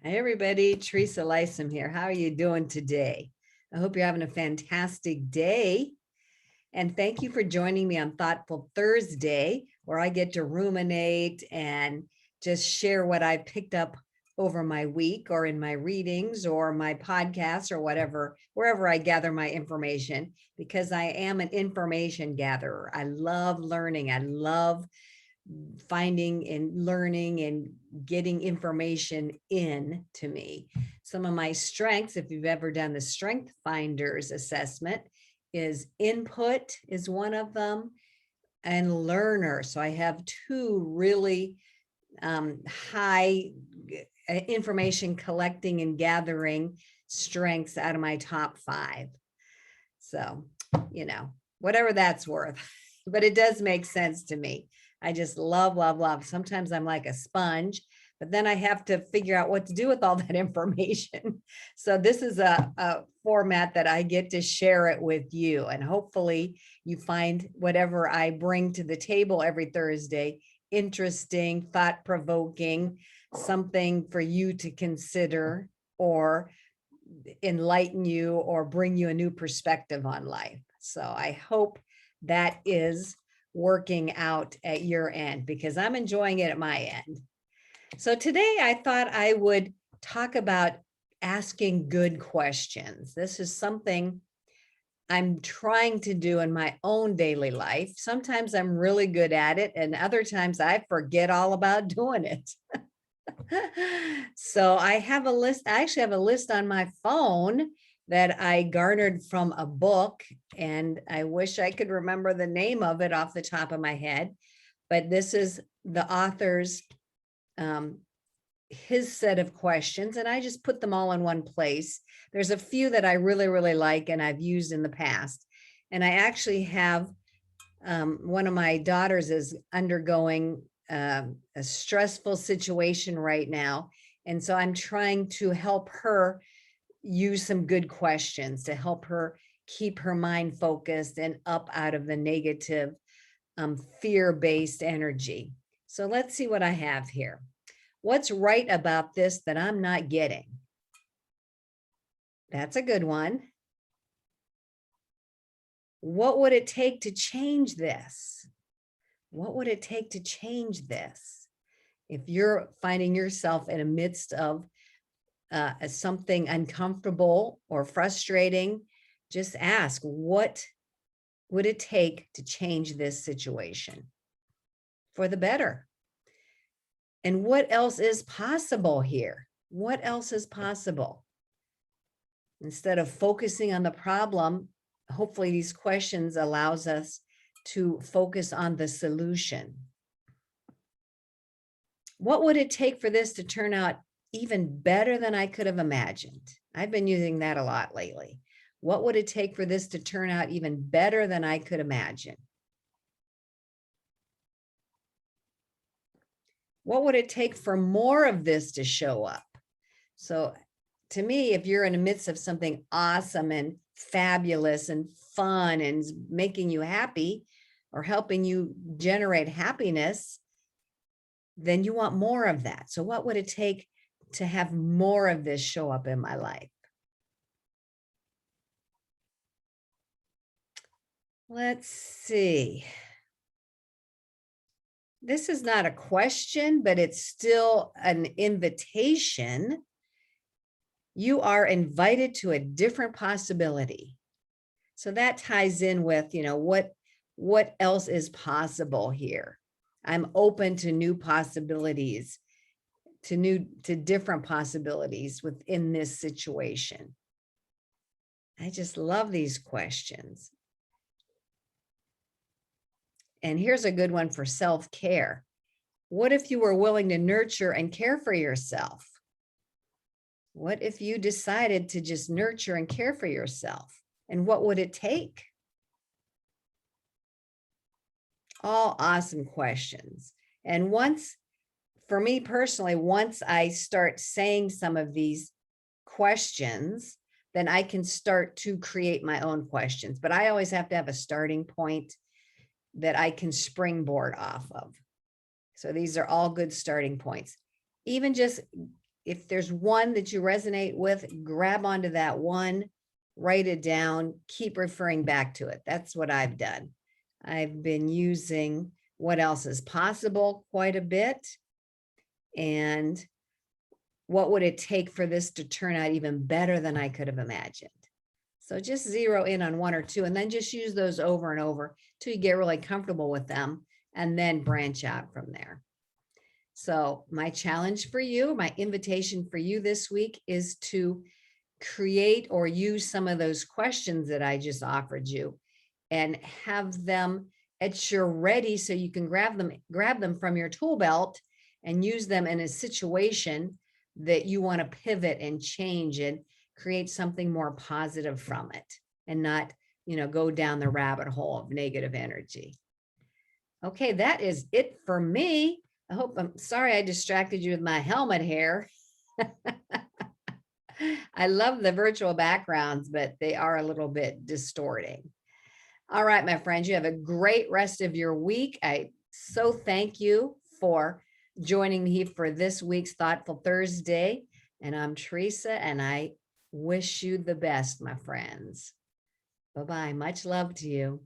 Hey everybody, Teresa Lysam here. How are you doing today? I hope you're having a fantastic day. And thank you for joining me on Thoughtful Thursday, where I get to ruminate and just share what I picked up over my week or in my readings or my podcasts or whatever, wherever I gather my information, because I am an information gatherer. I love learning. I love finding and learning and getting information in to me. Some of my strengths, if you've ever done the Strength Finders assessment, is input is one of them, and learner. So I have two really high information collecting and gathering strengths out of my top 5. So, whatever that's worth, but it does make sense to me. I just love, love, love. Sometimes I'm like a sponge, but then I have to figure out what to do with all that information. So this is a format that I get to share it with you. And hopefully you find whatever I bring to the table every Thursday interesting, thought-provoking, something for you to consider or enlighten you or bring you a new perspective on life. So I hope that is working out at your end, because I'm enjoying it at my end. So today I thought I would talk about asking good questions. This is something I'm trying to do in my own daily life. Sometimes I'm really good at it, and other times I forget all about doing it. So I have a list. I actually have a list on my phone that I garnered from a book, and I wish I could remember the name of it off the top of my head, but this is the author's his set of questions, and I just put them all in one place. There's a few that I really, really like and I've used in the past. And I actually have one of my daughters is undergoing a stressful situation right now. And so I'm trying to help her use some good questions to help her keep her mind focused and up out of the negative fear-based energy. So let's see what I have here. What's right about this that I'm not getting? That's a good one. What would it take to change this? What would it take to change this? If you're finding yourself in the midst of something uncomfortable or frustrating, just ask, what would it take to change this situation for the better? And what else is possible here? What else is possible? Instead of focusing on the problem, hopefully these questions allows us to focus on the solution. What would it take for this to turn out even better than I could have imagined? I've been using that a lot lately. What would it take for this to turn out even better than I could imagine? What would it take for more of this to show up? So to me, if you're in the midst of something awesome and fabulous and fun and making you happy or helping you generate happiness, then you want more of that. So what would it take to have more of this show up in my life? Let's see. This is not a question, but it's still an invitation. You are invited to a different possibility. So that ties in with, what else is possible here? I'm open to new possibilities, to different possibilities within this situation. I just love these questions. And here's a good one for self-care. What if you were willing to nurture and care for yourself? What if you decided to just nurture and care for yourself? And what would it take? All awesome questions. And for me personally, once I start saying some of these questions, then I can start to create my own questions. But I always have to have a starting point that I can springboard off of. So these are all good starting points. Even just if there's one that you resonate with, grab onto that one, write it down, keep referring back to it. That's what I've done. I've been using What Else Is Possible quite a bit. And what would it take for this to turn out even better than I could have imagined? So just zero in on one or two, and then just use those over and over till you get really comfortable with them, and then branch out from there. So my challenge for you, my invitation for you this week is to create or use some of those questions that I just offered you and have them at your ready so you can grab them from your tool belt and use them in a situation that you want to pivot and change and create something more positive from it, and not, go down the rabbit hole of negative energy. Okay, that is it for me. I'm sorry I distracted you with my helmet hair. I love the virtual backgrounds, but they are a little bit distorting. All right, my friends, you have a great rest of your week. I so thank you for joining me for this week's Thoughtful Thursday. And I'm Teresa, and I wish you the best, my friends. Bye-bye. Much love to you.